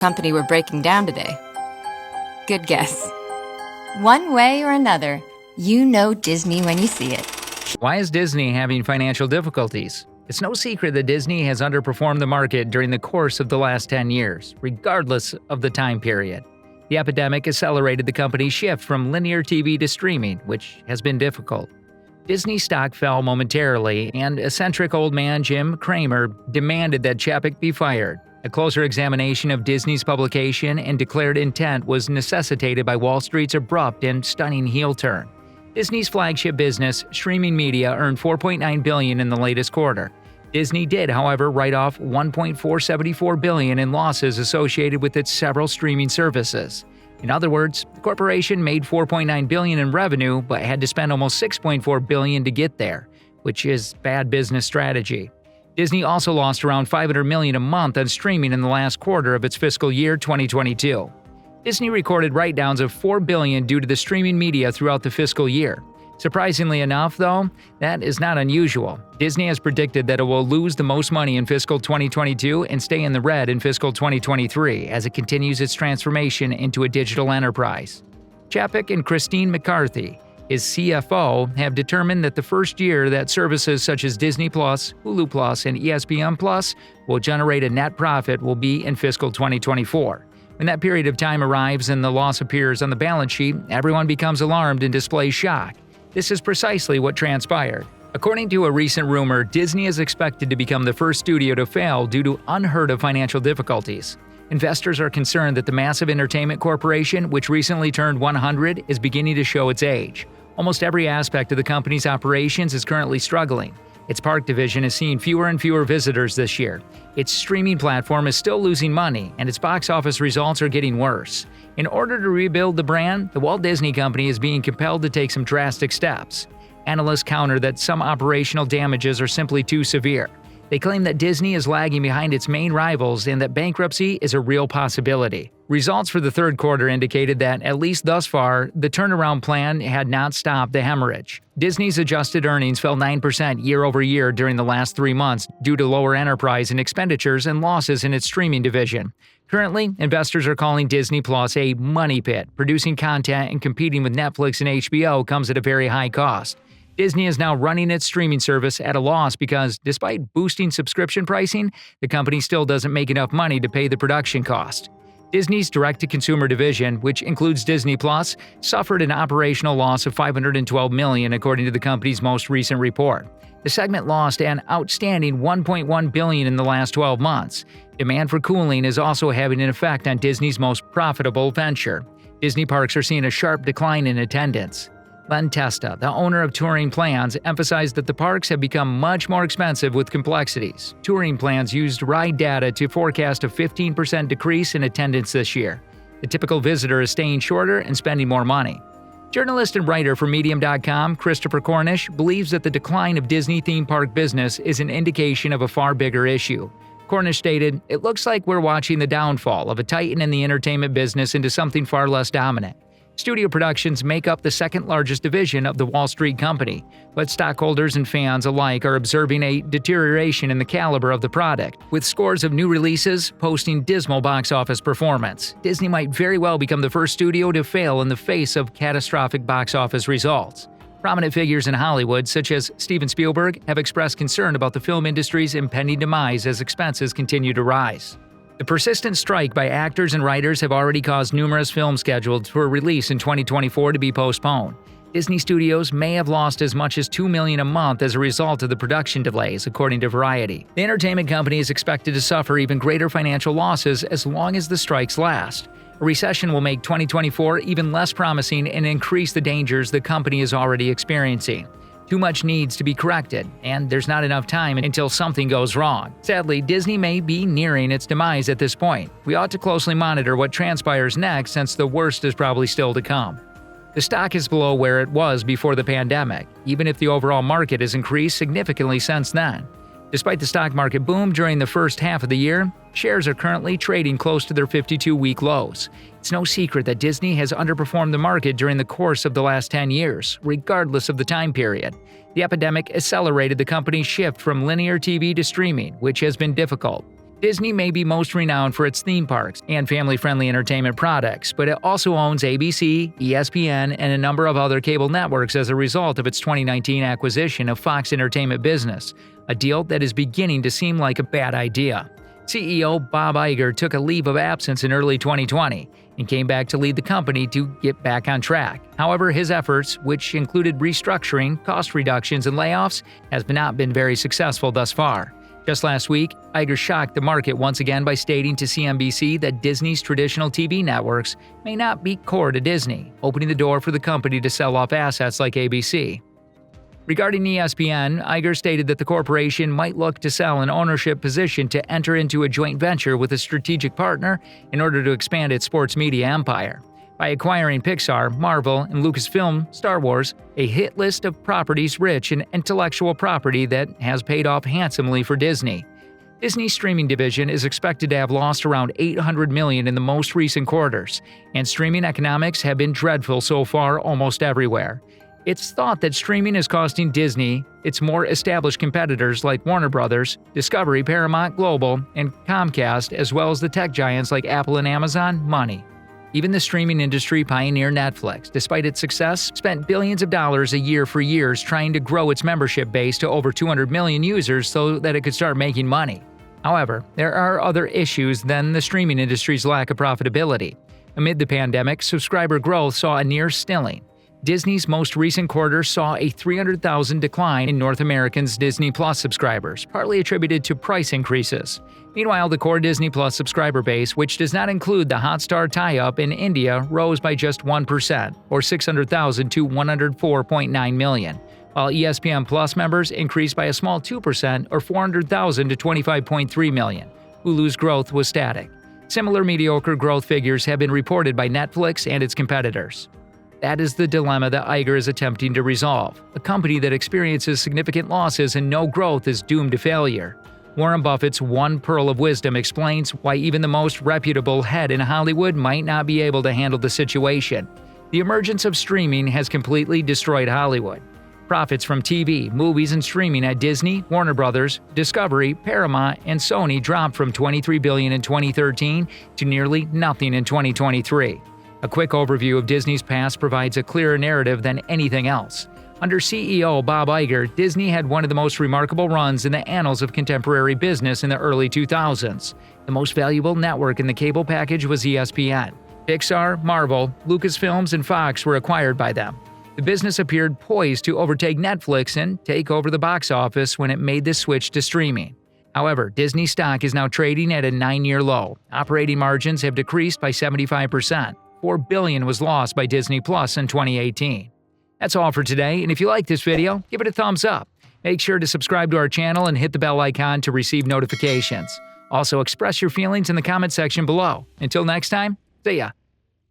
company we're breaking down today? Good guess. One way or another, you know Disney when you see it. Why is Disney having financial difficulties? It's no secret that Disney has underperformed the market during the course of the last 10 years, regardless of the time period. The epidemic accelerated the company's shift from linear TV to streaming, which has been difficult. Disney stock fell momentarily, and eccentric old man Jim Cramer demanded that Chapek be fired. A closer examination of Disney's publication and declared intent was necessitated by Wall Street's abrupt and stunning heel turn. Disney's flagship business, streaming media, earned $4.9 billion in the latest quarter. Disney did, however, write off $1.474 billion in losses associated with its several streaming services. In other words, the corporation made $4.9 billion in revenue but had to spend almost $6.4 billion to get there, which is bad business strategy. Disney also lost around $500 million a month on streaming in the last quarter of its fiscal year 2022. Disney recorded write-downs of $4 billion due to the streaming media throughout the fiscal year. Surprisingly enough, though, that is not unusual. Disney has predicted that it will lose the most money in fiscal 2022 and stay in the red in fiscal 2023 as it continues its transformation into a digital enterprise. Chapek and Christine McCarthy, his CFO, have determined that the first year that services such as Disney+, Hulu+, and ESPN+ will generate a net profit will be in fiscal 2024. When that period of time arrives and the loss appears on the balance sheet, everyone becomes alarmed and displays shock. This is precisely what transpired. According to a recent rumor, Disney is expected to become the first studio to fail due to unheard-of financial difficulties. Investors are concerned that the massive entertainment corporation, which recently turned 100, is beginning to show its age. Almost every aspect of the company's operations is currently struggling. Its park division is seeing fewer and fewer visitors this year. Its streaming platform is still losing money, and its box office results are getting worse. In order to rebuild the brand, the Walt Disney Company is being compelled to take some drastic steps. Analysts counter that some operational damages are simply too severe. They claim that Disney is lagging behind its main rivals and that bankruptcy is a real possibility. Results for the third quarter indicated that, at least thus far, the turnaround plan had not stopped the hemorrhage. Disney's adjusted earnings fell 9% year-over-year during the last 3 months due to lower enterprise and expenditures and losses in its streaming division. Currently, investors are calling Disney Plus a money pit. Producing content and competing with Netflix and HBO comes at a very high cost. Disney is now running its streaming service at a loss because, despite boosting subscription pricing, the company still doesn't make enough money to pay the production cost. Disney's direct-to-consumer division, which includes Disney+, suffered an operational loss of $512 million according to the company's most recent report. The segment lost an outstanding $1.1 billion in the last 12 months. Demand for cooling is also having an effect on Disney's most profitable venture. Disney parks are seeing a sharp decline in attendance. Len Testa, the owner of Touring Plans, emphasized that the parks have become much more expensive with complexities. Touring Plans used ride data to forecast a 15% decrease in attendance this year. The typical visitor is staying shorter and spending more money. Journalist and writer for Medium.com, Christopher Cornish, believes that the decline of Disney theme park business is an indication of a far bigger issue. Cornish stated, "It looks like we're watching the downfall of a titan in the entertainment business into something far less dominant. Studio productions make up the second largest division of the Wall Street company, but stockholders and fans alike are observing a deterioration in the caliber of the product, with scores of new releases posting dismal box office performance. Disney might very well become the first studio to fail in the face of catastrophic box office results." Prominent figures in Hollywood, such as Steven Spielberg, have expressed concern about the film industry's impending demise as expenses continue to rise. The persistent strike by actors and writers have already caused numerous films scheduled for release in 2024 to be postponed. Disney Studios may have lost as much as $2 million a month as a result of the production delays, according to Variety. The entertainment company is expected to suffer even greater financial losses as long as the strikes last. A recession will make 2024 even less promising and increase the dangers the company is already experiencing. Too much needs to be corrected, and there's not enough time until something goes wrong. Sadly, Disney may be nearing its demise at this point. We ought to closely monitor what transpires next, since the worst is probably still to come. The stock is below where it was before the pandemic, even if the overall market has increased significantly since then. Despite the stock market boom during the first half of the year, shares are currently trading close to their 52-week lows. It's no secret that Disney has underperformed the market during the course of the last 10 years, regardless of the time period. The epidemic accelerated the company's shift from linear TV to streaming, which has been difficult. Disney may be most renowned for its theme parks and family-friendly entertainment products, but it also owns ABC, ESPN, and a number of other cable networks as a result of its 2019 acquisition of Fox Entertainment Business, a deal that is beginning to seem like a bad idea. CEO Bob Iger took a leave of absence in early 2020 and came back to lead the company to get back on track. However, his efforts, which included restructuring, cost reductions, and layoffs, has not been very successful thus far. Just last week, Iger shocked the market once again by stating to CNBC that Disney's traditional TV networks may not be core to Disney, opening the door for the company to sell off assets like ABC. Regarding ESPN, Iger stated that the corporation might look to sell an ownership position to enter into a joint venture with a strategic partner in order to expand its sports media empire. By acquiring Pixar, Marvel, and Lucasfilm, Star Wars, a hit list of properties rich in intellectual property that has paid off handsomely for Disney. Disney's streaming division is expected to have lost around $800 million in the most recent quarters, and streaming economics have been dreadful so far almost everywhere. It's thought that streaming is costing Disney, its more established competitors like Warner Brothers, Discovery, Paramount Global, and Comcast, as well as the tech giants like Apple and Amazon, money. Even the streaming industry pioneer Netflix, despite its success, spent billions of dollars a year for years trying to grow its membership base to over 200 million users so that it could start making money. However, there are other issues than the streaming industry's lack of profitability. Amid the pandemic, subscriber growth saw a near stilling. Disney's most recent quarter saw a 300,000 decline in North Americans' Disney Plus subscribers, partly attributed to price increases. Meanwhile, the core Disney Plus subscriber base, which does not include the Hotstar tie-up in India, rose by just 1%, or 600,000 to 104.9 million, while ESPN Plus members increased by a small 2%, or 400,000 to 25.3 million. Hulu's growth was static. Similar mediocre growth figures have been reported by Netflix and its competitors. That is the dilemma that Iger is attempting to resolve. A company that experiences significant losses and no growth is doomed to failure. Warren Buffett's one pearl of wisdom explains why even the most reputable head in Hollywood might not be able to handle the situation. The emergence of streaming has completely destroyed Hollywood. Profits from TV, movies, and streaming at Disney, Warner Brothers, Discovery, Paramount, and Sony dropped from $23 billion in 2013 to nearly nothing in 2023. A quick overview of Disney's past provides a clearer narrative than anything else. Under CEO Bob Iger, Disney had one of the most remarkable runs in the annals of contemporary business in the early 2000s. The most valuable network in the cable package was ESPN. Pixar, Marvel, Lucasfilms, and Fox were acquired by them. The business appeared poised to overtake Netflix and take over the box office when it made the switch to streaming. However, Disney stock is now trading at a 9-year low. Operating margins have decreased by 75%. $4 billion was lost by Disney Plus in 2018. That's all for today, and if you like this video, give it a thumbs up. Make sure to subscribe to our channel and hit the bell icon to receive notifications. Also, express your feelings in the comment section below. Until next time, see ya!